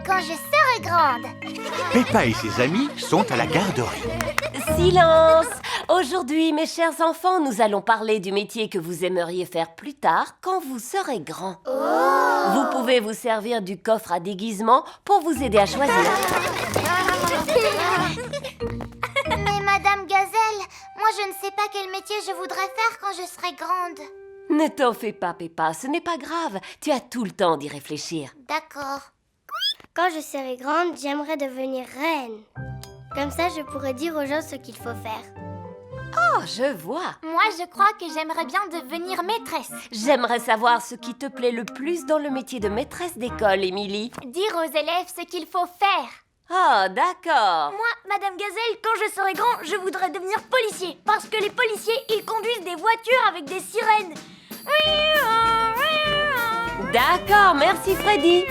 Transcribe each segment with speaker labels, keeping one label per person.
Speaker 1: Quand je serai grande.
Speaker 2: Peppa et ses amis sont à la garderie.
Speaker 3: Silence! Aujourd'hui, mes chers enfants, nous allons parler du métier que vous aimeriez faire plus tard quand vous serez grand. Vous pouvez vous servir du coffre à déguisement pour vous aider à choisir.
Speaker 1: Mais Madame Gazelle, moi je ne sais pas quel métier je voudrais faire quand je serai grande.
Speaker 3: Ne t'en fais pas, Peppa, ce n'est pas grave. Tu as tout le temps d'y réfléchir.
Speaker 1: D'accord.
Speaker 4: Quand je serai grande, j'aimerais devenir reine. Comme ça, je pourrais dire aux gens ce qu'il faut faire.
Speaker 3: Oh, je vois.
Speaker 1: Moi je crois que j'aimerais bien devenir maîtresse.
Speaker 3: J'aimerais savoir ce qui te plaît le plus dans le métier de maîtresse d'école, Émilie.
Speaker 1: Dire aux élèves ce qu'il faut faire.
Speaker 3: Oh, d'accord.
Speaker 4: Moi, Madame Gazelle, quand je serai grand, je voudrais devenir policier. Parce que les policiers, ils conduisent des voitures avec des sirènes.
Speaker 3: D'accord, merci Freddy.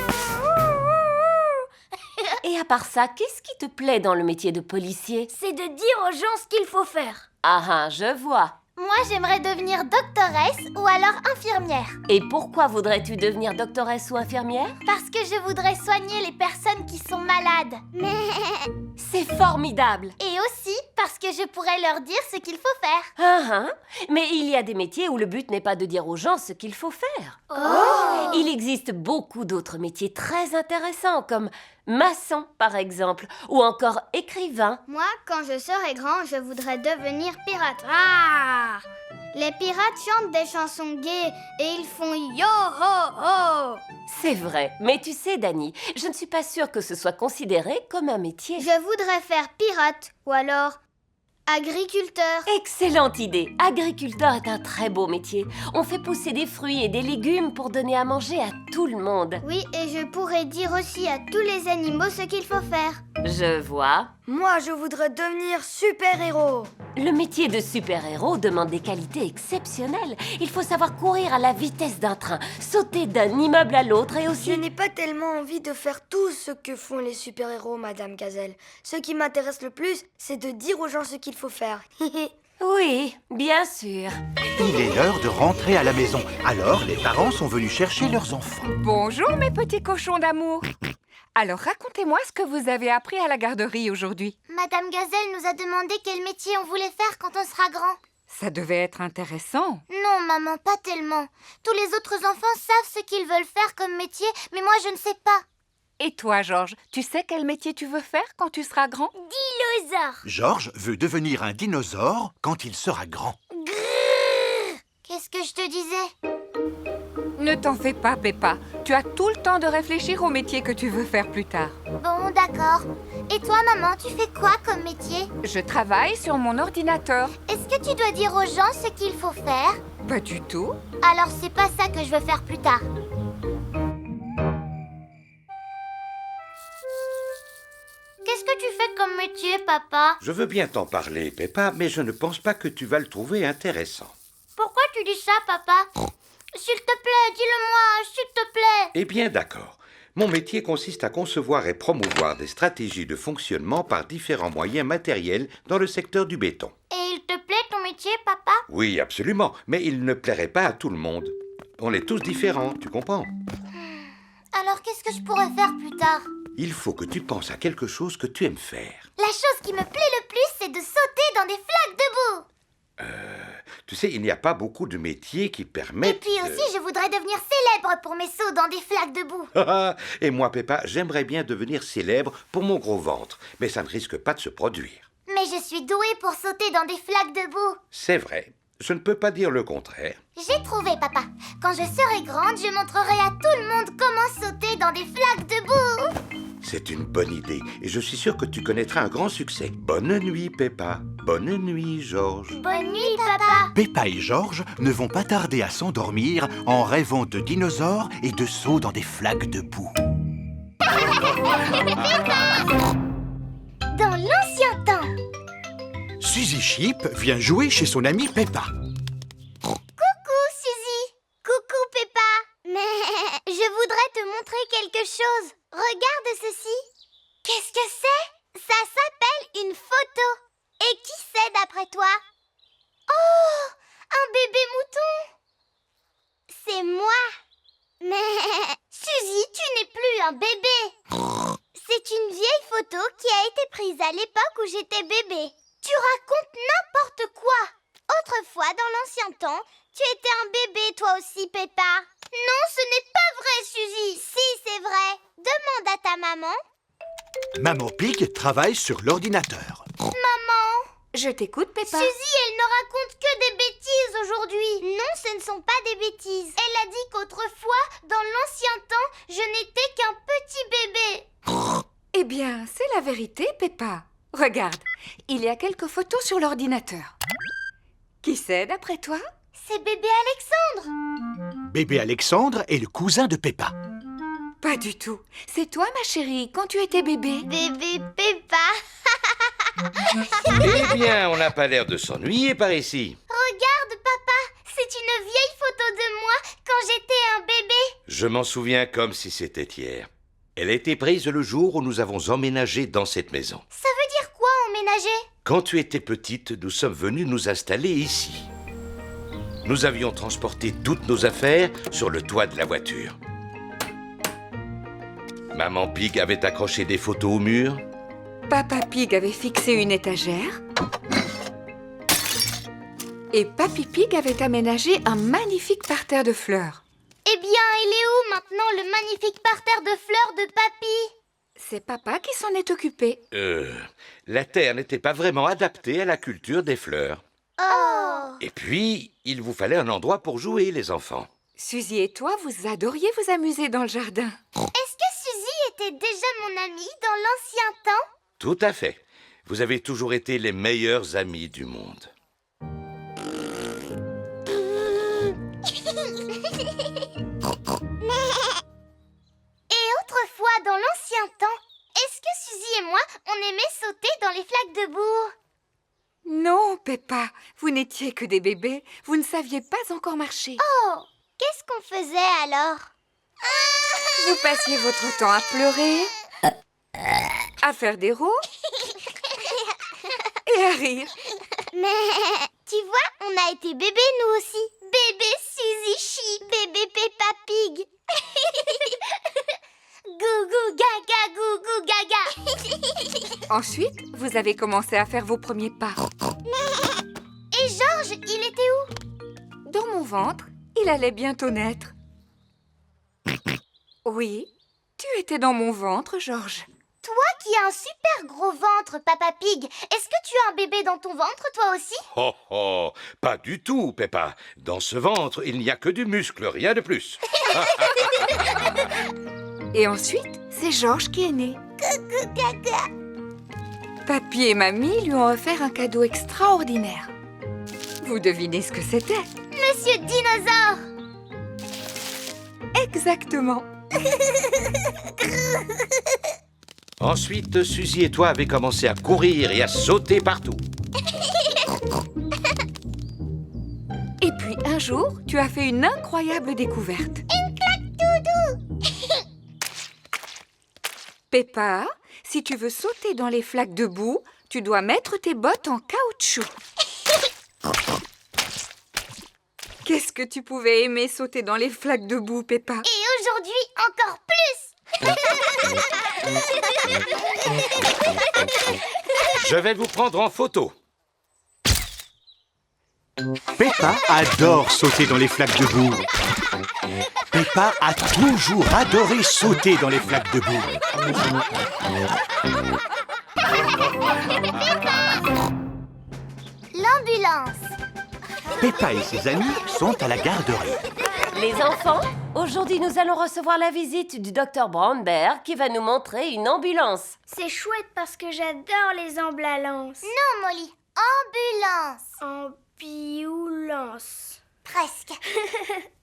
Speaker 3: Et à part ça, qu'est-ce qui te plaît dans le métier de policier?
Speaker 4: C'est de dire aux gens ce qu'il faut faire.
Speaker 3: Ah, je vois.
Speaker 1: Moi j'aimerais devenir doctoresse ou alors infirmière.
Speaker 3: Et pourquoi voudrais-tu devenir doctoresse ou infirmière?
Speaker 1: Parce que je voudrais soigner les personnes qui sont malades.
Speaker 3: C'est formidable.
Speaker 1: Et aussi parce que je pourrais leur dire ce qu'il faut faire.
Speaker 3: Mais il y a des métiers où le but n'est pas de dire aux gens ce qu'il faut faire. Il existe beaucoup d'autres métiers très intéressants comme maçon par exemple, ou encore écrivain.
Speaker 4: Moi, quand je serai grand, je voudrais devenir pirate. Ah! Les pirates chantent des chansons gaies et ils font yo-ho-ho.
Speaker 3: C'est vrai, mais tu sais Dani, je ne suis pas sûre que ce soit considéré comme un métier.
Speaker 4: Je voudrais faire pirate ou alors agriculteur.
Speaker 3: Excellente idée. Agriculteur est un très beau métier. On fait pousser des fruits et des légumes pour donner à manger à tout le monde.
Speaker 4: Oui, et je pourrais dire aussi à tous les animaux ce qu'il faut faire.
Speaker 3: Je vois.
Speaker 4: Moi, je voudrais devenir super-héros.
Speaker 3: Le métier de super-héros demande des qualités exceptionnelles. Il faut savoir courir à la vitesse d'un train, sauter d'un immeuble à l'autre et
Speaker 5: Je
Speaker 3: aussi...
Speaker 5: n'ai pas tellement envie de faire tout ce que font les super-héros, Madame Gazelle. Ce qui m'intéresse le plus, c'est de dire aux gens ce qu'il faut faire.
Speaker 3: Oui, bien sûr.
Speaker 2: Il est l'heure de rentrer à la maison. Alors, les parents sont venus chercher leurs enfants.
Speaker 6: Bonjour mes petits cochons d'amour. Alors racontez-moi ce que vous avez appris à la garderie aujourd'hui.
Speaker 1: Madame Gazelle nous a demandé quel métier on voulait faire quand on sera grand.
Speaker 6: Ça devait être intéressant.
Speaker 1: Non, maman, pas tellement. Tous les autres enfants savent ce qu'ils veulent faire comme métier, mais moi je ne sais pas.
Speaker 6: Et toi, Georges, tu sais quel métier tu veux faire quand tu seras grand?
Speaker 4: Dinosaure.
Speaker 2: Georges veut devenir un dinosaure quand il sera grand.
Speaker 1: Qu'est-ce que je te disais?
Speaker 6: Ne t'en fais pas, Peppa. Tu as tout le temps de réfléchir au métier que tu veux faire plus tard.
Speaker 1: Bon, d'accord. Et toi, maman, tu fais quoi comme métier?
Speaker 6: Je travaille sur mon ordinateur.
Speaker 1: Est-ce que tu dois dire aux gens ce qu'il faut faire?
Speaker 6: Pas du tout.
Speaker 1: Alors c'est pas ça que je veux faire plus tard. Qu'est-ce que tu fais comme métier, papa?
Speaker 7: Je veux bien t'en parler, Peppa, mais je ne pense pas que tu vas le trouver intéressant.
Speaker 1: Pourquoi tu dis ça, papa? S'il te plaît, dis-le-moi, s'il te plaît.
Speaker 7: Eh bien, d'accord. Mon métier consiste à concevoir et promouvoir des stratégies de fonctionnement par différents moyens matériels dans le secteur du béton.
Speaker 1: Et il te plaît ton métier, papa?
Speaker 7: Oui, absolument, mais il ne plairait pas à tout le monde. On est tous différents, tu comprends?
Speaker 1: Alors qu'est-ce que je pourrais faire plus tard?
Speaker 7: Il faut que tu penses à quelque chose que tu aimes faire.
Speaker 1: La chose qui me plaît le plus, c'est de sauter dans des flaques de boue.
Speaker 7: Tu sais, il n'y a pas beaucoup de métiers qui permettent...
Speaker 1: Et puis aussi, je voudrais devenir célèbre pour mes sauts dans des flaques de boue.
Speaker 7: Et moi, Peppa, j'aimerais bien devenir célèbre pour mon gros ventre, mais ça ne risque pas de se produire.
Speaker 1: Mais je suis douée pour sauter dans des flaques de boue.
Speaker 7: C'est vrai, je ne peux pas dire le contraire.
Speaker 1: J'ai trouvé, papa. Quand je serai grande, je montrerai à tout le monde comment sauter dans des flaques de boue.
Speaker 7: C'est une bonne idée, et je suis sûr que tu connaîtras un grand succès. Bonne nuit, Peppa. Bonne nuit, Georges.
Speaker 1: Bonne nuit, papa.
Speaker 2: Peppa et Georges ne vont pas tarder à s'endormir en rêvant de dinosaures et de sauts dans des flaques de boue.
Speaker 1: Dans l'ancien temps.
Speaker 2: Suzy Sheep vient jouer chez son amie Peppa.
Speaker 1: Coucou, Suzy. Coucou, Peppa. Mais je voudrais te montrer quelque chose. Regarde ceci. Qu'est-ce que c'est? Ça s'appelle une photo. Et qui c'est d'après toi? Oh, un bébé mouton. C'est moi. Mais un bébé. C'est une vieille photo qui a été prise à l'époque où j'étais bébé. Tu racontes n'importe quoi. Autrefois, dans l'ancien temps, tu étais un bébé toi aussi, Peppa. Non, ce n'est pas vrai, Suzy. Si, c'est vrai. Demande à ta maman.
Speaker 2: Maman Pig travaille sur l'ordinateur.
Speaker 6: Je t'écoute, Peppa.
Speaker 1: Suzy, elle ne raconte que des bêtises aujourd'hui. Non, ce ne sont pas des bêtises. Elle a dit qu'autrefois, dans l'ancien temps, je n'étais qu'un petit bébé.
Speaker 6: Eh bien, c'est la vérité, Peppa. Regarde, il y a quelques photos sur l'ordinateur. Qui c'est, d'après toi?
Speaker 1: C'est bébé Alexandre.
Speaker 2: Bébé Alexandre est le cousin de Peppa.
Speaker 6: Pas du tout. C'est toi, ma chérie, quand tu étais bébé.
Speaker 1: Bébé Peppa.
Speaker 7: Eh bien, on n'a pas l'air de s'ennuyer par ici.
Speaker 1: Regarde, papa, c'est une vieille photo de moi quand j'étais un bébé.
Speaker 7: Je m'en souviens comme si c'était hier. Elle a été prise le jour où nous avons emménagé dans cette maison.
Speaker 1: Ça veut dire quoi, emménager?
Speaker 7: Quand tu étais petite, nous sommes venus nous installer ici. Nous avions transporté toutes nos affaires sur le toit de la voiture. Maman Pig avait accroché des photos au mur.
Speaker 6: Papa Pig avait fixé une étagère. Et Papy Pig avait aménagé un magnifique parterre de fleurs.
Speaker 1: Eh bien, il est où maintenant le magnifique parterre de fleurs de papy?
Speaker 6: C'est papa qui s'en est occupé.
Speaker 7: La terre n'était pas vraiment adaptée à la culture des fleurs.
Speaker 1: Oh.
Speaker 7: Et puis, il vous fallait un endroit pour jouer, les enfants.
Speaker 6: Suzy et toi, vous adoriez vous amuser dans le jardin.
Speaker 1: Est-ce que Suzy était déjà mon amie dans l'ancien temps?
Speaker 7: Tout à fait. Vous avez toujours été les meilleurs amis du monde.
Speaker 1: Et autrefois, dans l'ancien temps, est-ce que Suzy et moi, on aimait sauter dans les flaques de bourre?
Speaker 6: Non, Peppa, vous n'étiez que des bébés. Vous ne saviez pas encore marcher.
Speaker 1: Oh, qu'est-ce qu'on faisait alors?
Speaker 6: Vous passiez votre temps à pleurer, à faire des roues et à rire.
Speaker 1: Mais tu vois, on a été bébés nous aussi. Bébé Suzy Chi, bébé Peppa Pig. Gougou gaga, gougou gaga.
Speaker 6: Ensuite, vous avez commencé à faire vos premiers pas.
Speaker 1: Et Georges, il était où?
Speaker 6: Dans mon ventre, il allait bientôt naître. Oui, tu étais dans mon ventre, Georges.
Speaker 1: Toi qui as un super gros ventre, Papa Pig, est-ce que tu as un bébé dans ton ventre, toi aussi?
Speaker 7: Oh oh, pas du tout, Peppa. Dans ce ventre, il n'y a que du muscle, rien de plus.
Speaker 6: Et ensuite, c'est Georges qui est né.
Speaker 1: Coucou gaga.
Speaker 6: Papy et mamie lui ont offert un cadeau extraordinaire. Vous devinez ce que c'était?
Speaker 1: Monsieur Dinosaure.
Speaker 6: Exactement.
Speaker 7: Ensuite, Suzy et toi avez commencé à courir et à sauter partout.
Speaker 6: Et puis un jour, tu as fait une incroyable découverte.
Speaker 1: Une claque doudou.
Speaker 6: Peppa, si tu veux sauter dans les flaques de boue, tu dois mettre tes bottes en caoutchouc. Qu'est-ce que tu pouvais aimer sauter dans les flaques de boue, Peppa?
Speaker 1: Et aujourd'hui, encore plus.
Speaker 7: Je vais vous prendre en photo.
Speaker 2: Peppa adore sauter dans les flaques de boue. Peppa a toujours adoré sauter dans les flaques de boue.
Speaker 1: L'ambulance.
Speaker 2: Peppa et ses amis sont à la garderie.
Speaker 3: Les enfants, aujourd'hui nous allons recevoir la visite du docteur Brown Bear qui va nous montrer une ambulance.
Speaker 4: C'est chouette parce que j'adore les ambulances.
Speaker 1: Non, Molly. Ambulance.
Speaker 4: Ambulance.
Speaker 1: Presque.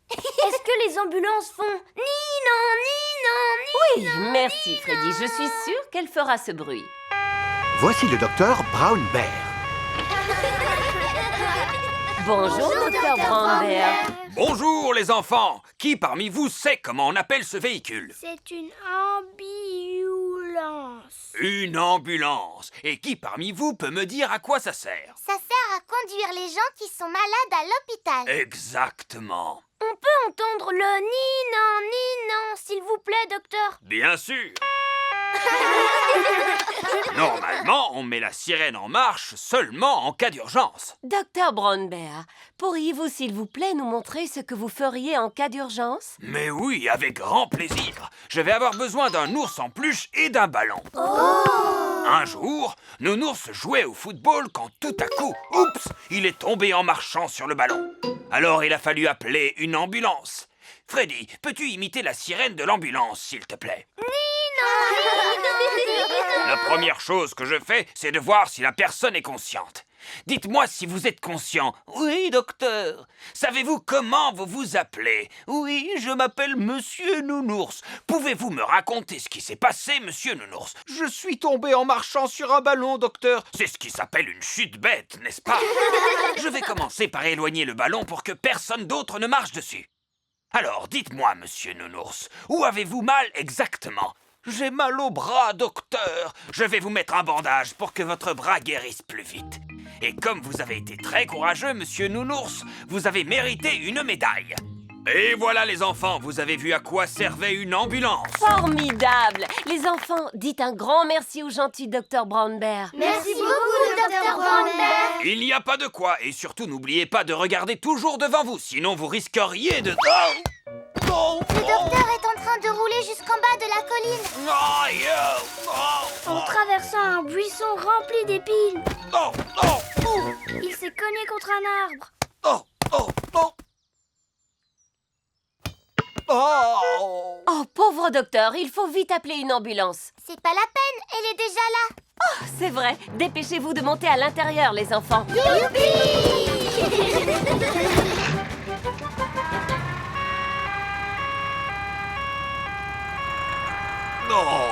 Speaker 4: Est-ce que les ambulances font ni non, ni non, ni
Speaker 3: Oui, merci Freddy, je suis sûre qu'elle fera ce bruit.
Speaker 2: Voici le docteur Brown Bear.
Speaker 3: Bonjour, docteur Brown Bear.
Speaker 8: Bonjour les enfants! Qui parmi vous sait comment on appelle ce véhicule?
Speaker 4: C'est une ambulance.
Speaker 8: Une ambulance. Et qui parmi vous peut me dire à quoi ça sert?
Speaker 1: Ça sert à conduire les gens qui sont malades à l'hôpital.
Speaker 8: Exactement.
Speaker 4: On peut entendre le ni non, s'il vous plaît, docteur.
Speaker 8: Bien sûr. Normalement, on met la sirène en marche seulement en cas d'urgence.
Speaker 3: Docteur Brown Bear, pourriez-vous s'il vous plaît nous montrer ce que vous feriez en cas d'urgence?
Speaker 8: Mais oui, avec grand plaisir. Je vais avoir besoin d'un ours en peluche et d'un ballon. Un jour, Nounours jouait au football quand tout à coup, oups, il est tombé en marchant sur le ballon. Alors il a fallu appeler une ambulance. Freddy, peux-tu imiter la sirène de l'ambulance, s'il te plaît? La première chose que je fais, c'est de voir si la personne est consciente. Dites-moi si vous êtes conscient. Oui, docteur. Savez-vous comment vous vous appelez? Oui, je m'appelle Monsieur Nounours. Pouvez-vous me raconter ce qui s'est passé, Monsieur Nounours? Je suis tombé en marchant sur un ballon, docteur. C'est ce qui s'appelle une chute bête, n'est-ce pas? Je vais commencer par éloigner le ballon pour que personne d'autre ne marche dessus. Alors, dites-moi, Monsieur Nounours, où avez-vous mal exactement? J'ai mal au bras, docteur. Je vais vous mettre un bandage pour que votre bras guérisse plus vite. Et comme vous avez été très courageux, Monsieur Nounours, vous avez mérité une médaille. Et voilà les enfants, vous avez vu à quoi servait une ambulance.
Speaker 3: Formidable! Les enfants, dites un grand merci au gentil docteur Brown Bear.
Speaker 1: Merci beaucoup, docteur Brown Bear.
Speaker 8: Il n'y a pas de quoi, et surtout n'oubliez pas de regarder toujours devant vous, sinon vous risqueriez de... Oh! Oh!
Speaker 1: Le docteur est en train de rouler jusqu'en bas de la colline.
Speaker 8: Aïe! Oh!
Speaker 4: En traversant un buisson rempli d'épines,
Speaker 8: Oh! Oh!
Speaker 4: il s'est cogné contre un arbre.
Speaker 8: Oh! Oh! Oh! Oh!
Speaker 3: Oh, pauvre docteur, il faut vite appeler une ambulance.
Speaker 1: C'est pas la peine, elle est déjà là.
Speaker 3: Oh, c'est vrai, dépêchez-vous de monter à l'intérieur, les enfants.
Speaker 8: Oh!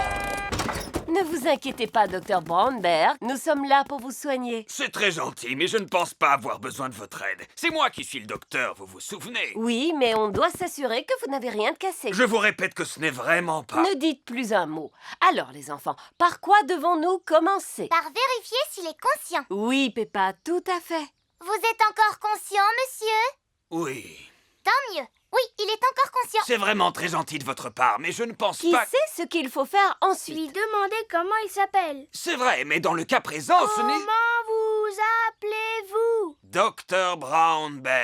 Speaker 3: Ne vous inquiétez pas, docteur Brown Bear, nous sommes là pour vous soigner.
Speaker 8: C'est très gentil, mais je ne pense pas avoir besoin de votre aide. C'est moi qui suis le docteur, vous vous souvenez?
Speaker 3: Oui, mais on doit s'assurer que vous n'avez rien de cassé.
Speaker 8: Je vous répète que ce n'est vraiment pas...
Speaker 3: Ne dites plus un mot. Alors, les enfants, par quoi devons-nous commencer?
Speaker 1: Par vérifier s'il est conscient.
Speaker 3: Oui, Peppa, tout à fait.
Speaker 1: Vous êtes encore conscient, monsieur?
Speaker 8: Oui,
Speaker 1: Tant mieux. Oui, il est encore conscient.
Speaker 8: c'est vraiment très gentil de votre part, mais je ne pense
Speaker 3: Qui
Speaker 8: pas...
Speaker 3: sait ce qu'il faut faire
Speaker 4: Lui
Speaker 3: ensuite?
Speaker 4: demander comment il s'appelle.
Speaker 8: C'est vrai, mais dans le cas présent, ce n'est...
Speaker 4: Comment vous appelez-vous?
Speaker 8: Docteur Brown Bear.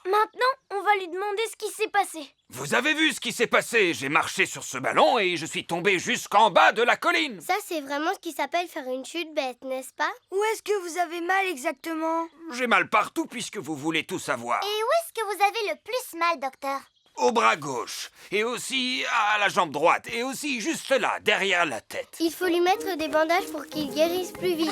Speaker 4: Maintenant, on va lui demander ce qui s'est passé.
Speaker 8: Vous avez vu ce qui s'est passé? J'ai marché sur ce ballon et je suis tombé jusqu'en bas de la colline.
Speaker 1: Ça, c'est vraiment ce qui s'appelle faire une chute bête, n'est-ce pas?
Speaker 5: Où est-ce que vous avez mal exactement?
Speaker 8: J'ai mal partout puisque vous voulez tout savoir.
Speaker 1: Et où est-ce que vous avez le plus mal, docteur?
Speaker 8: Au bras gauche, et aussi à la jambe droite, et aussi juste là, derrière la tête.
Speaker 1: Il faut lui mettre des bandages pour qu'il guérisse plus vite.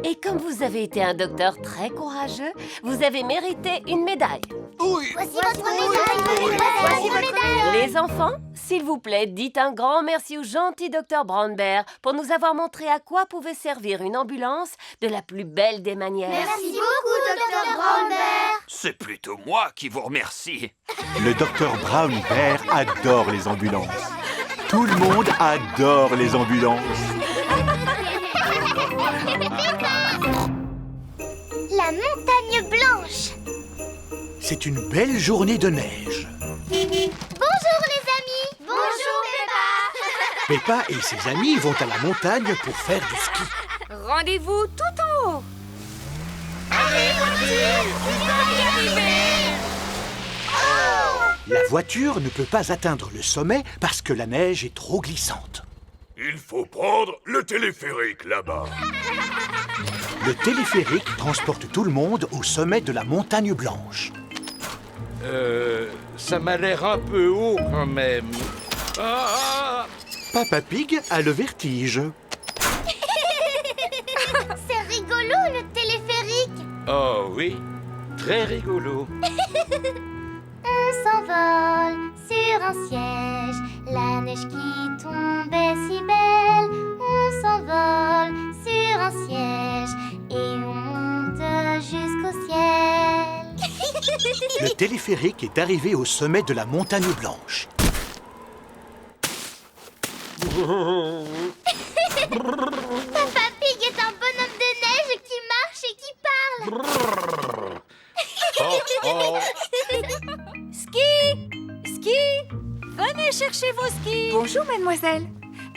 Speaker 3: Et comme vous avez été un docteur très courageux, vous avez mérité une médaille.
Speaker 8: Oui.
Speaker 1: Voici votre médaille. Voici votre médaille.
Speaker 3: Les enfants, s'il vous plaît, dites un grand merci au gentil docteur Brown Bear pour nous avoir montré à quoi pouvait servir une ambulance de la plus belle des manières.
Speaker 1: Merci beaucoup, docteur Brown Bear.
Speaker 8: C'est plutôt moi qui vous remercie.
Speaker 2: Le docteur Brown Bear adore les ambulances. Tout le monde adore les ambulances.
Speaker 1: La montagne blanche.
Speaker 2: C'est une belle journée de neige.
Speaker 1: Bonjour, les amis. Bonjour, Peppa.
Speaker 2: Peppa et ses amis vont à la montagne pour faire du ski.
Speaker 6: Rendez-vous tout en haut.
Speaker 2: La voiture ne peut pas atteindre le sommet parce que la neige est trop glissante.
Speaker 7: Il faut prendre le téléphérique là-bas.
Speaker 2: Le téléphérique transporte tout le monde au sommet de la montagne blanche.
Speaker 7: Ça m'a l'air un peu haut quand même. Ah!
Speaker 2: Papa Pig a le vertige.
Speaker 1: C'est rigolo, le téléphérique.
Speaker 7: Oh oui, très rigolo.
Speaker 1: On s'envole sur un siège, la neige qui tombait si belle. On s'envole sur un siège et on monte jusqu'au ciel.
Speaker 2: Le téléphérique est arrivé au sommet de la montagne blanche.
Speaker 1: Papa Pig est un bonhomme de neige qui marche et qui parle.
Speaker 7: Oh, oh.
Speaker 1: Ski!
Speaker 3: Venez chercher vos skis.
Speaker 6: Bonjour, mademoiselle.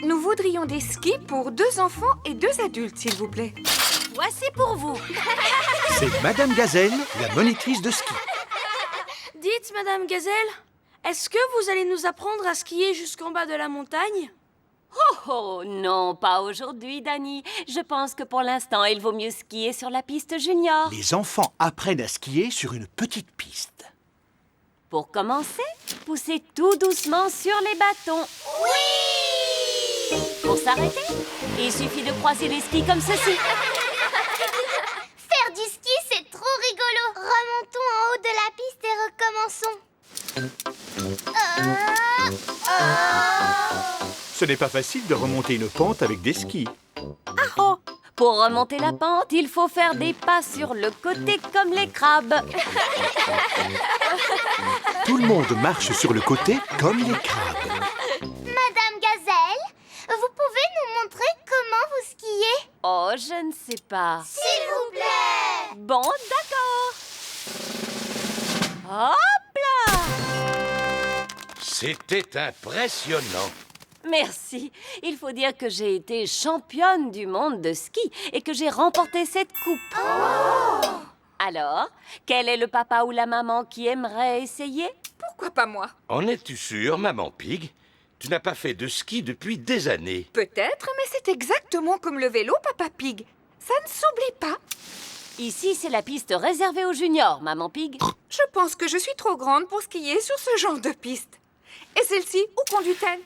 Speaker 6: Nous voudrions des skis pour 2 enfants et 2 adultes, s'il vous plaît.
Speaker 3: Voici pour vous.
Speaker 2: C'est Madame Gazelle, la monitrice de ski.
Speaker 9: Dites, Madame Gazelle, est-ce que vous allez nous apprendre à skier jusqu'en bas de la montagne?
Speaker 3: Oh non, pas aujourd'hui, Dani. Je pense que pour l'instant, il vaut mieux skier sur la piste junior.
Speaker 2: Les enfants apprennent à skier sur une petite piste.
Speaker 3: Pour commencer, poussez tout doucement sur les bâtons.
Speaker 1: Oui!
Speaker 3: Pour s'arrêter, il suffit de croiser les skis comme ceci.
Speaker 1: Faire du ski, c'est trop rigolo. Remontons en haut de la piste et recommençons.
Speaker 2: Ce n'est pas facile de remonter une pente avec des skis.
Speaker 3: Pour remonter la pente, il faut faire des pas sur le côté comme les crabes.
Speaker 2: Tout le monde marche sur le côté comme les crabes.
Speaker 1: Madame Gazelle, vous pouvez nous montrer comment vous skiez?
Speaker 3: Oh, je ne sais pas.
Speaker 1: S'il vous plaît!
Speaker 3: Bon, d'accord. Hop là!
Speaker 7: C'était impressionnant.
Speaker 3: Merci. Il faut dire que j'ai été championne du monde de ski et que j'ai remporté cette coupe. Alors, quel est le papa ou la maman qui aimerait essayer?
Speaker 6: Pourquoi pas moi?
Speaker 7: En es-tu sûre, Maman Pig? Tu n'as pas fait de ski depuis des années.
Speaker 6: Peut-être, mais c'est exactement comme le vélo, Papa Pig. Ça ne s'oublie pas.
Speaker 3: Ici, c'est la piste réservée aux juniors, Maman Pig.
Speaker 6: Je pense que je suis trop grande pour skier sur ce genre de piste. Et celle-ci, où conduit-elle?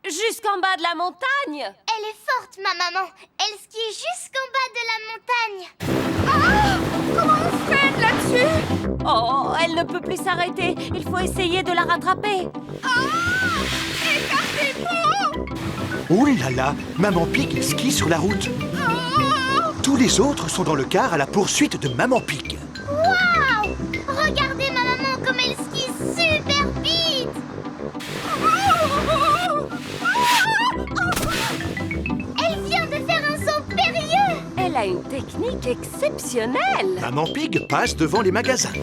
Speaker 3: Jusqu'en bas de la montagne.
Speaker 1: Elle est forte, ma maman. Elle skie jusqu'en bas de la montagne.
Speaker 6: Comment on freine là-dessus?
Speaker 3: Oh, elle ne peut plus s'arrêter. Il faut essayer de la rattraper.
Speaker 2: Oh là là, Maman Pig skie sur la route. Tous les autres sont dans le car à la poursuite de Maman Pig.
Speaker 1: Waouh! Regardez ma maman comme elle skie super vite. Elle vient de faire un saut périlleux.
Speaker 3: Elle a une technique exceptionnelle.
Speaker 2: Maman Pig passe devant les magasins.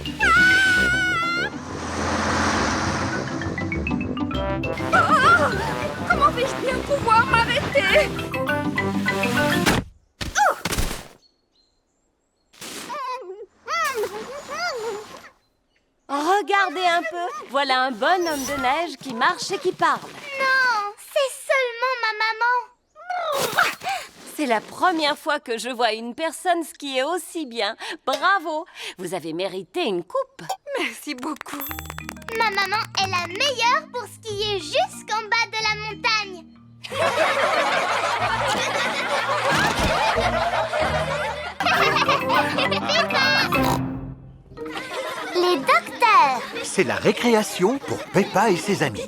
Speaker 6: Comment vais-je bien pouvoir m'arrêter?
Speaker 3: Regardez un peu. Voilà un bonhomme de neige qui marche et qui parle.
Speaker 1: Non, c'est seulement ma maman.
Speaker 3: C'est la première fois que je vois une personne skier aussi bien. Bravo. Vous avez mérité une coupe.
Speaker 6: Merci beaucoup.
Speaker 1: Ma maman est la meilleure pour skier jusqu'en bas de la montagne. Les docteurs.
Speaker 2: C'est la récréation pour Peppa et ses amis.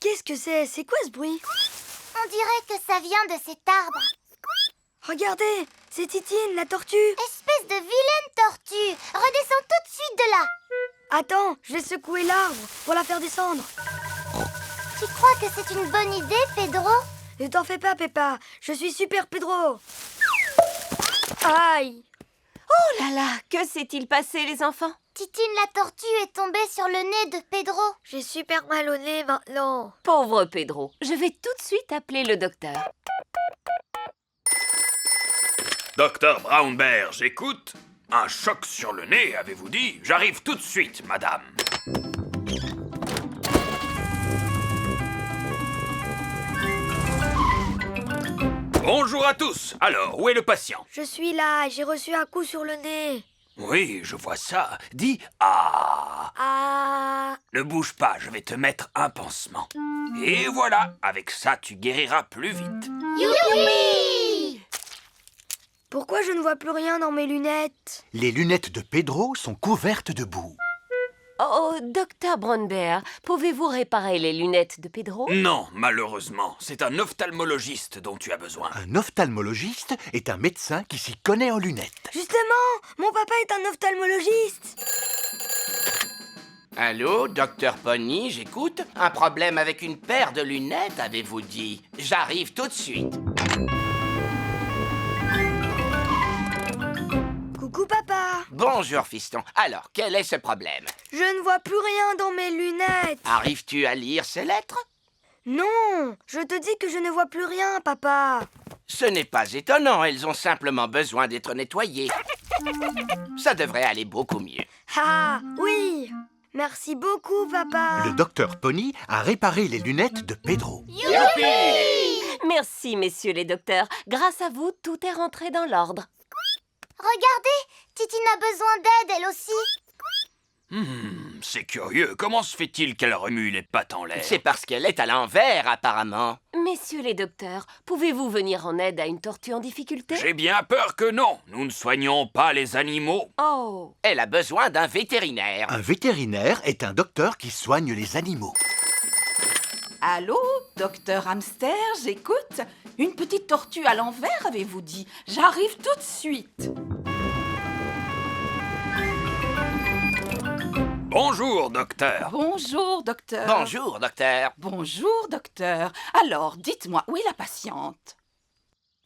Speaker 5: Qu'est-ce que c'est? C'est quoi ce bruit?
Speaker 1: On dirait que ça vient de cet arbre.
Speaker 5: Regardez, c'est Titine, la tortue.
Speaker 1: Espèce de vilaine tortue. Redescends tout de suite de là.
Speaker 5: Attends, je vais secouer l'arbre pour la faire descendre.
Speaker 1: Tu crois que c'est une bonne idée, Pedro?
Speaker 5: Ne t'en fais pas, Peppa. Je suis super Pedro. Aïe!
Speaker 3: Oh là là, que s'est-il passé, les enfants?
Speaker 1: Titine la tortue est tombée sur le nez de Pedro.
Speaker 5: J'ai super mal au nez maintenant.
Speaker 3: Pauvre Pedro, je vais tout de suite appeler le docteur.
Speaker 8: Docteur Brown Bear, j'écoute. Un choc sur le nez, avez-vous dit? J'arrive tout de suite, madame. Bonjour à tous. Alors, où est le patient?
Speaker 5: Je suis là, j'ai reçu un coup sur le nez.
Speaker 8: Oui, je vois ça. Dis « Ah ».
Speaker 5: Ah!
Speaker 8: Ne bouge pas, je vais te mettre un pansement. Et voilà, avec ça, tu guériras plus vite.
Speaker 1: Youpi!
Speaker 5: Pourquoi je ne vois plus rien dans mes lunettes?
Speaker 2: Les lunettes de Pedro sont couvertes de boue.
Speaker 3: Oh, docteur Brown Bear, pouvez-vous réparer les lunettes de Pedro?
Speaker 8: Non, malheureusement, c'est un ophtalmologiste dont tu as besoin.
Speaker 2: Un ophtalmologiste est un médecin qui s'y connaît en lunettes.
Speaker 5: Justement, mon papa est un ophtalmologiste.
Speaker 10: Allô, docteur Pony, j'écoute. Un problème avec une paire de lunettes, avez-vous dit? J'arrive tout de suite.
Speaker 5: Coucou papa.
Speaker 10: Bonjour, fiston. Alors, quel est ce problème?
Speaker 5: Je ne vois plus rien dans mes lunettes.
Speaker 10: Arrives-tu à lire ces lettres?
Speaker 5: Non, je te dis que je ne vois plus rien, papa.
Speaker 10: Ce n'est pas étonnant, elles ont simplement besoin d'être nettoyées. Ça devrait aller beaucoup mieux.
Speaker 5: Ah, oui. Merci beaucoup, papa.
Speaker 2: Le docteur Pony a réparé les lunettes de Pedro.
Speaker 3: Merci, messieurs les docteurs. Grâce à vous, tout est rentré dans l'ordre.
Speaker 1: Regardez, Titine a besoin d'aide, elle aussi.
Speaker 8: C'est curieux. Comment se fait-il qu'elle remue les pattes en l'air?
Speaker 10: C'est parce qu'elle est à l'envers, apparemment.
Speaker 3: Messieurs les docteurs, pouvez-vous venir en aide à une tortue en difficulté?
Speaker 8: J'ai bien peur que non. Nous ne soignons pas les animaux.
Speaker 3: Oh!
Speaker 10: Elle a besoin d'un vétérinaire.
Speaker 2: Un vétérinaire est un docteur qui soigne les animaux.
Speaker 11: Allô, docteur Hamster, j'écoute. Une petite tortue à l'envers, avez-vous dit? J'arrive tout de suite.
Speaker 8: Bonjour, docteur.
Speaker 11: Bonjour, docteur.
Speaker 10: Bonjour, docteur.
Speaker 11: Bonjour, docteur. Alors, dites-moi, où est la patiente?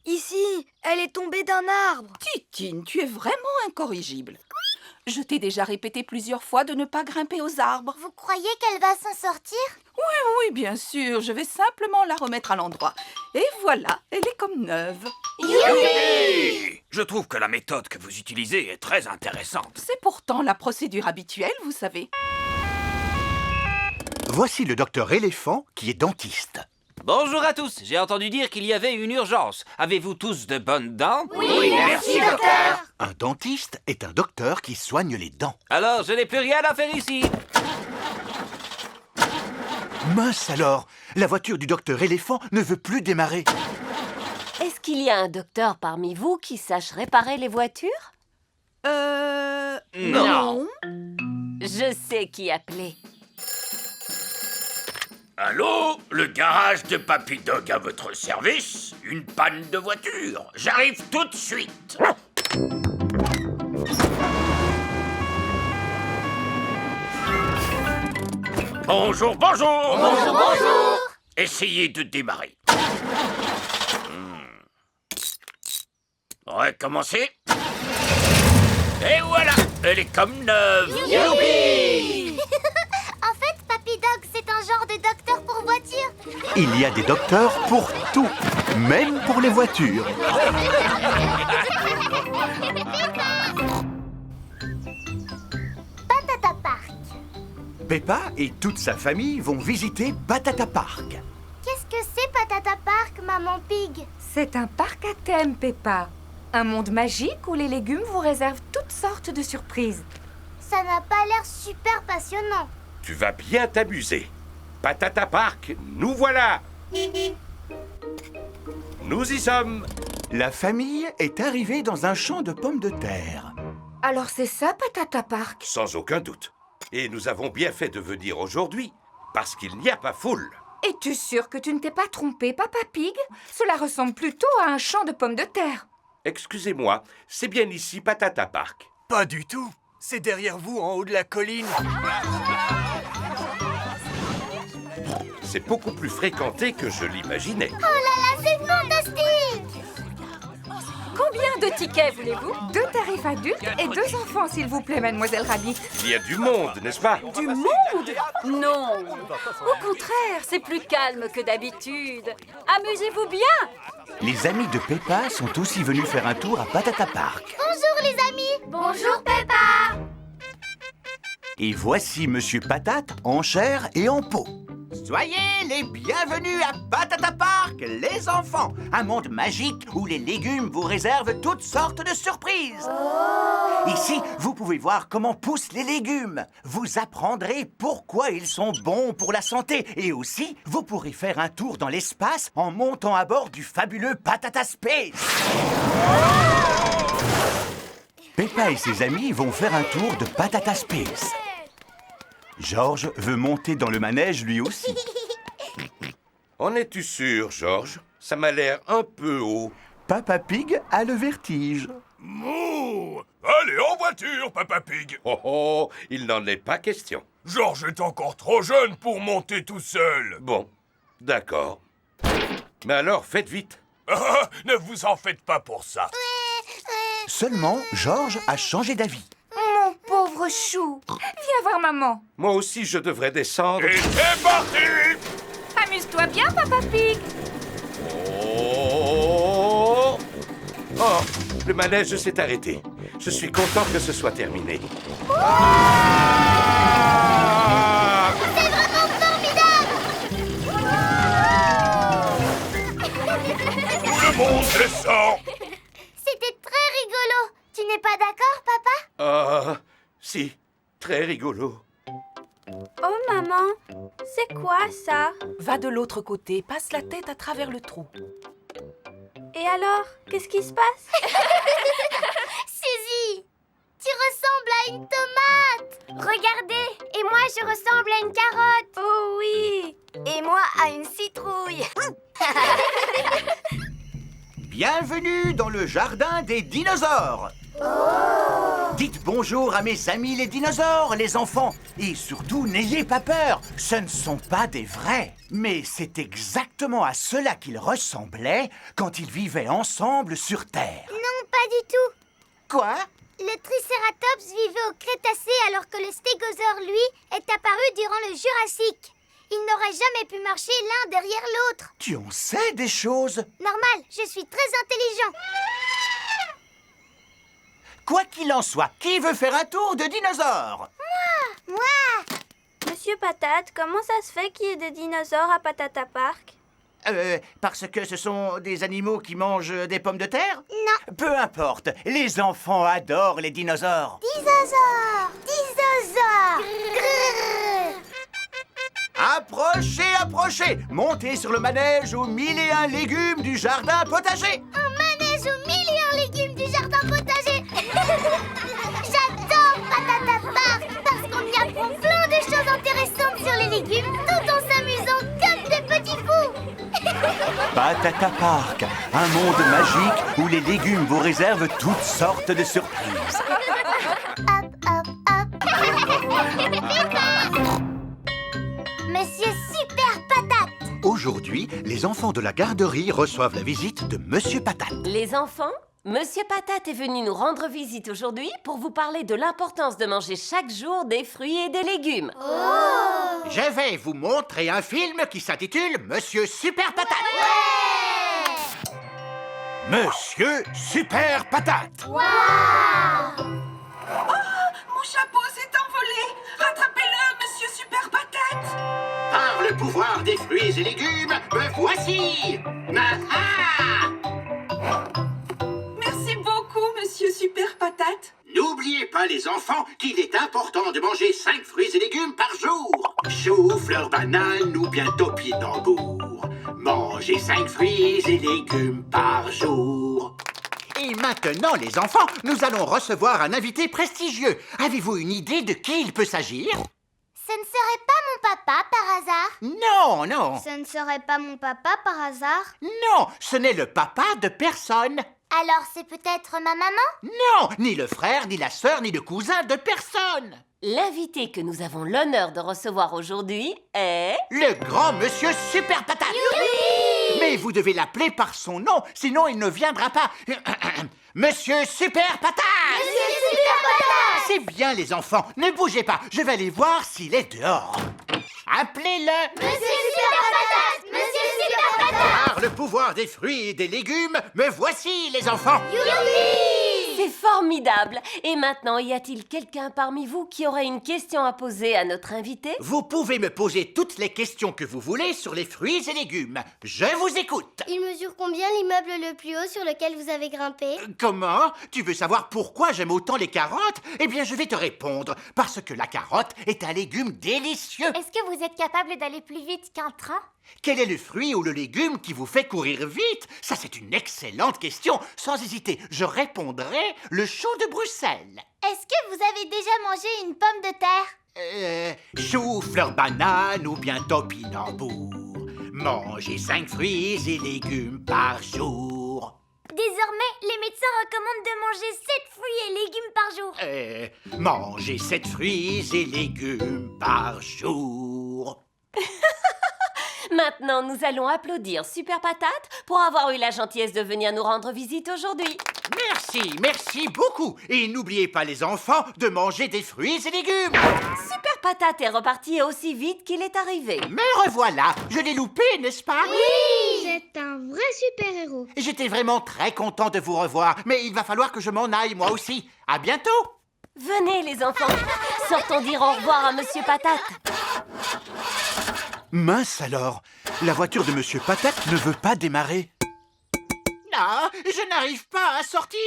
Speaker 5: Ici, elle est tombée d'un arbre.
Speaker 11: Titine, tu es vraiment incorrigible. Je t'ai déjà répété plusieurs fois de ne pas grimper aux arbres.
Speaker 1: Vous croyez qu'elle va s'en sortir?
Speaker 11: Oui, bien sûr, je vais simplement la remettre à l'endroit. Et voilà, elle est comme neuve.
Speaker 8: Youpi! Je trouve que la méthode que vous utilisez est très intéressante.
Speaker 11: C'est pourtant la procédure habituelle, vous savez.
Speaker 2: Voici le docteur éléphant qui est dentiste.
Speaker 12: Bonjour à tous, j'ai entendu dire qu'il y avait une urgence. Avez-vous tous de bonnes dents?
Speaker 1: Oui, merci, docteur.
Speaker 2: Un dentiste est un docteur qui soigne les dents.
Speaker 12: Alors, je n'ai plus rien à faire ici.
Speaker 2: Mince alors, la voiture du docteur éléphant ne veut plus démarrer.
Speaker 3: Est-ce qu'il y a un docteur parmi vous qui sache réparer les voitures?
Speaker 12: Non.
Speaker 3: Je sais qui appeler.
Speaker 7: Allô? Le garage de Papy Dog à votre service? Une panne de voiture. J'arrive tout de suite. Bonjour, bonjour.
Speaker 1: Bonjour, bonjour.
Speaker 7: Essayez de démarrer. Recommencez. Et voilà, elle est comme neuve.
Speaker 1: Youpi! En fait, Papy Dog, c'est un genre de docteur pour voiture.
Speaker 2: Il y a des docteurs pour tout, même pour les voitures.
Speaker 1: Patata Park.
Speaker 2: Peppa et toute sa famille vont visiter Patata Park.
Speaker 1: Qu'est-ce que c'est Patata Park, Maman Pig?
Speaker 6: C'est un parc à thème, Peppa. Un monde magique où les légumes vous réservent toutes sortes de surprises.
Speaker 1: Ça n'a pas l'air super passionnant.
Speaker 7: Tu vas bien t'amuser. Patata Park, nous voilà. Nous y sommes.
Speaker 2: La famille est arrivée dans un champ de pommes de terre.
Speaker 6: Alors c'est ça, Patata Park?
Speaker 7: Sans aucun doute. Et nous avons bien fait de venir aujourd'hui, parce qu'il n'y a pas foule.
Speaker 6: Es-tu sûr que tu ne t'es pas trompé, Papa Pig? Cela ressemble plutôt à un champ de pommes de terre.
Speaker 7: Excusez-moi, c'est bien ici Patata Park.
Speaker 13: Pas du tout. C'est derrière vous, en haut de la colline.
Speaker 7: C'est beaucoup plus fréquenté que je l'imaginais.
Speaker 1: Oh là là, c'est fantastique!
Speaker 6: Combien de tickets voulez-vous? 2 tarifs adultes et 2 enfants, s'il vous plaît, Mademoiselle Rabbit.
Speaker 7: Il y a du monde, n'est-ce pas?
Speaker 3: Du monde? Non. Au contraire, c'est plus calme que d'habitude. Amusez-vous bien.
Speaker 2: Les amis de Peppa sont aussi venus faire un tour à Patata Park.
Speaker 1: Bonjour les amis! Bonjour Peppa!
Speaker 2: Et voici Monsieur Patate en chair et en peau.
Speaker 14: Soyez les bienvenus à Patata Park, les enfants. Un monde magique où les légumes vous réservent toutes sortes de surprises. Ici, vous pouvez voir comment poussent les légumes. Vous apprendrez pourquoi ils sont bons pour la santé. Et aussi, vous pourrez faire un tour dans l'espace en montant à bord du fabuleux Patata Space.
Speaker 2: Peppa et ses amis vont faire un tour de Patata Space. George veut monter dans le manège lui aussi.
Speaker 7: En es-tu sûr, George? Ça m'a l'air un peu haut.
Speaker 2: Papa Pig a le vertige.
Speaker 15: Mouh! Allez, en voiture, Papa Pig!
Speaker 7: Oh oh, il n'en est pas question.
Speaker 15: George est encore trop jeune pour monter tout seul.
Speaker 7: Bon, d'accord. Mais alors, faites vite.
Speaker 15: Ne vous en faites pas pour ça.
Speaker 2: Seulement, George a changé d'avis.
Speaker 6: pauvre chou. Viens voir maman.
Speaker 7: Moi aussi, je devrais descendre.
Speaker 15: Et c'est parti!
Speaker 6: Amuse-toi bien, Papa Pig.
Speaker 7: Oh! Oh, le manège s'est arrêté. Je suis content que ce soit terminé. Ah!
Speaker 1: C'est vraiment formidable!
Speaker 15: Tout le monde descend!
Speaker 1: C'était très rigolo. Tu n'es pas d'accord, papa?
Speaker 7: Ah, si, très rigolo.
Speaker 9: Oh maman, c'est quoi ça?
Speaker 11: Va de l'autre côté, passe la tête à travers le trou.
Speaker 9: Et alors, qu'est-ce qui se passe?
Speaker 1: Suzy, tu ressembles à une tomate. Regardez, et moi je ressemble à une carotte.
Speaker 9: Oh oui.
Speaker 1: Et moi à une citrouille.
Speaker 14: Bienvenue dans le jardin des dinosaures. Dites bonjour à mes amis les dinosaures, les enfants. Et surtout, n'ayez pas peur, ce ne sont pas des vrais. Mais c'est exactement à cela qu'ils ressemblaient quand ils vivaient ensemble sur Terre.
Speaker 1: Non, pas du tout.
Speaker 14: Quoi?
Speaker 1: Le Triceratops vivait au Crétacé alors que le Stégosaure, lui, est apparu durant le Jurassique. Ils n'auraient jamais pu marcher l'un derrière l'autre.
Speaker 14: Tu en sais des choses?
Speaker 1: Normal, je suis très intelligent.
Speaker 14: Quoi qu'il en soit, qui veut faire un tour de dinosaures?
Speaker 1: Moi!
Speaker 9: Monsieur Patate, comment ça se fait qu'il y ait des dinosaures à Patata Park?
Speaker 14: Parce que ce sont des animaux qui mangent des pommes de terre?
Speaker 1: Non.
Speaker 14: Peu importe, les enfants adorent les dinosaures.
Speaker 1: Dinosaure! Dinosaure! Grrr.
Speaker 14: Approchez, approchez! Montez sur le manège aux 1001 légumes du jardin potager!
Speaker 1: Un manège aux 1001 légumes du jardin potager! J'adore Patata Park parce qu'on y apprend plein de choses intéressantes sur les légumes tout en s'amusant comme des petits fous!
Speaker 14: Patata Park, un monde magique où les légumes vous réservent toutes sortes de surprises.
Speaker 1: Hop, hop, hop! Monsieur Super Patate!
Speaker 2: Aujourd'hui, les enfants de la garderie reçoivent la visite de Monsieur Patate.
Speaker 3: Les enfants, Monsieur Patate est venu nous rendre visite aujourd'hui pour vous parler de l'importance de manger chaque jour des fruits et des légumes.
Speaker 14: Je vais vous montrer un film qui s'intitule Monsieur Super Patate. Monsieur Super Patate.
Speaker 11: Mon chapeau s'est envolé. Rattrapez-le, Monsieur Super Patate.
Speaker 14: Par le pouvoir des fruits et légumes, me voici.
Speaker 11: Merci beaucoup, Monsieur Super Patate.
Speaker 14: N'oubliez pas, les enfants, qu'il est important de manger 5 fruits et légumes par jour. Choux, fleurs, bananes ou bien topinambour. Mangez 5 fruits et légumes par jour. Et maintenant, les enfants, nous allons recevoir un invité prestigieux. Avez-vous une idée de qui il peut s'agir?
Speaker 1: Ce ne serait pas mon papa par hasard?
Speaker 14: Non, non.
Speaker 4: Ce ne serait pas mon papa par hasard?
Speaker 14: Non, ce n'est le papa de personne.
Speaker 1: Alors c'est peut-être ma maman?
Speaker 14: Non, ni le frère, ni la sœur, ni le cousin de personne.
Speaker 3: L'invité que nous avons l'honneur de recevoir aujourd'hui est...
Speaker 14: Le grand Monsieur Super Patate.
Speaker 3: Youpi!
Speaker 14: Mais vous devez l'appeler par son nom, sinon il ne viendra pas. Monsieur Super Patate.
Speaker 1: Monsieur Super Patate!
Speaker 14: C'est bien, les enfants, ne bougez pas, je vais aller voir s'il est dehors. Appelez-le.
Speaker 1: Monsieur Super Patate! Monsieur Super Patate!
Speaker 14: Par le pouvoir des fruits et des légumes, me voici, les enfants.
Speaker 3: Youpi! C'est formidable! Et maintenant, y a-t-il quelqu'un parmi vous qui aurait une question à poser à notre invité?
Speaker 14: Vous pouvez me poser toutes les questions que vous voulez sur les fruits et légumes. Je vous écoute.
Speaker 4: Il mesure combien l'immeuble le plus haut sur lequel vous avez grimpé?
Speaker 14: Comment? Tu veux savoir pourquoi j'aime autant les carottes? Eh bien, je vais te répondre. Parce que la carotte est un légume délicieux.
Speaker 1: Est-ce que vous êtes capable d'aller plus vite qu'un train?
Speaker 14: Quel est le fruit ou le légume qui vous fait courir vite? Ça, c'est une excellente question. Sans hésiter, je répondrai le chou de Bruxelles.
Speaker 1: Est-ce que vous avez déjà mangé une pomme de terre?
Speaker 14: Chou, fleur, banane ou bien topinambour. Mangez 5 fruits et légumes par jour.
Speaker 1: Désormais, les médecins recommandent de manger 7 fruits et légumes par jour.
Speaker 14: Mangez 7 fruits et légumes par jour.
Speaker 3: Maintenant, nous allons applaudir Super Patate pour avoir eu la gentillesse de venir nous rendre visite aujourd'hui.
Speaker 14: Merci beaucoup. Et n'oubliez pas, les enfants, de manger des fruits et légumes.
Speaker 3: Super Patate est reparti aussi vite qu'il est arrivé.
Speaker 14: Me revoilà. Je l'ai loupé, n'est-ce pas?
Speaker 4: Oui! C'est un vrai super-héros.
Speaker 14: J'étais vraiment très content de vous revoir, mais il va falloir que je m'en aille, moi aussi. À bientôt.
Speaker 3: Venez, les enfants. Sortons dire au revoir à Monsieur Patate.
Speaker 2: Mince alors, la voiture de Monsieur Patate ne veut pas démarrer.
Speaker 14: Non, je n'arrive pas à sortir.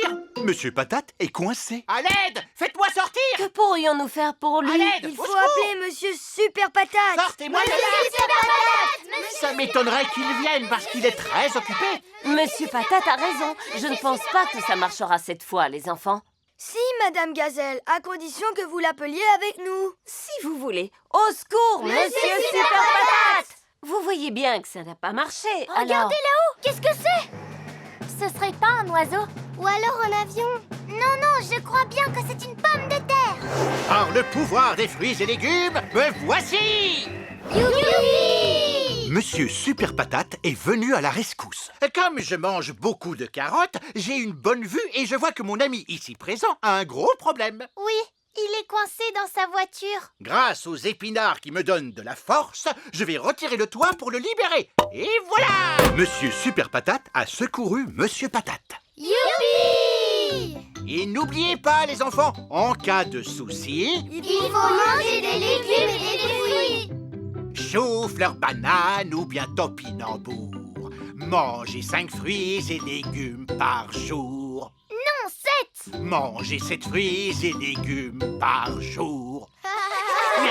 Speaker 2: Monsieur Patate est coincé.
Speaker 14: À l'aide! Faites-moi sortir!
Speaker 3: Que pourrions-nous faire pour lui?
Speaker 14: À l'aide!
Speaker 5: Il faut appeler Monsieur Super Patate.
Speaker 14: Sortez-moi de là! Ça m'étonnerait qu'il vienne parce qu'il est très occupé.
Speaker 3: Monsieur Patate a raison. Je ne pense pas que ça marchera cette fois, les enfants.
Speaker 5: Si, Madame Gazelle, à condition que vous l'appeliez avec nous.
Speaker 3: Si vous voulez. Au secours, Monsieur Super Patate! Vous voyez bien que ça n'a pas marché.
Speaker 1: Regardez
Speaker 3: alors...
Speaker 1: là-haut! Qu'est-ce que c'est? Ce serait pas un oiseau? Ou alors un avion? Non, je crois bien que c'est une pomme de terre!
Speaker 14: Par le pouvoir des fruits et légumes, me voici!
Speaker 1: Youpi!
Speaker 2: Monsieur Super Patate est venu à la rescousse.
Speaker 14: Comme je mange beaucoup de carottes, j'ai une bonne vue et je vois que mon ami ici présent a un gros problème.
Speaker 1: Oui, il est coincé dans sa voiture.
Speaker 14: Grâce aux épinards qui me donnent de la force, je vais retirer le toit pour le libérer. Et voilà!
Speaker 2: Monsieur Super Patate a secouru Monsieur Patate.
Speaker 1: Youpi!
Speaker 14: Et n'oubliez pas, les enfants, en cas de souci,
Speaker 1: Il faut manger des légumes et des fruits.
Speaker 14: chou-fleur, banane ou bien topinambour. Mangez 5 fruits et légumes par jour.
Speaker 1: Non, 7!
Speaker 14: Mangez 7 fruits et légumes par jour.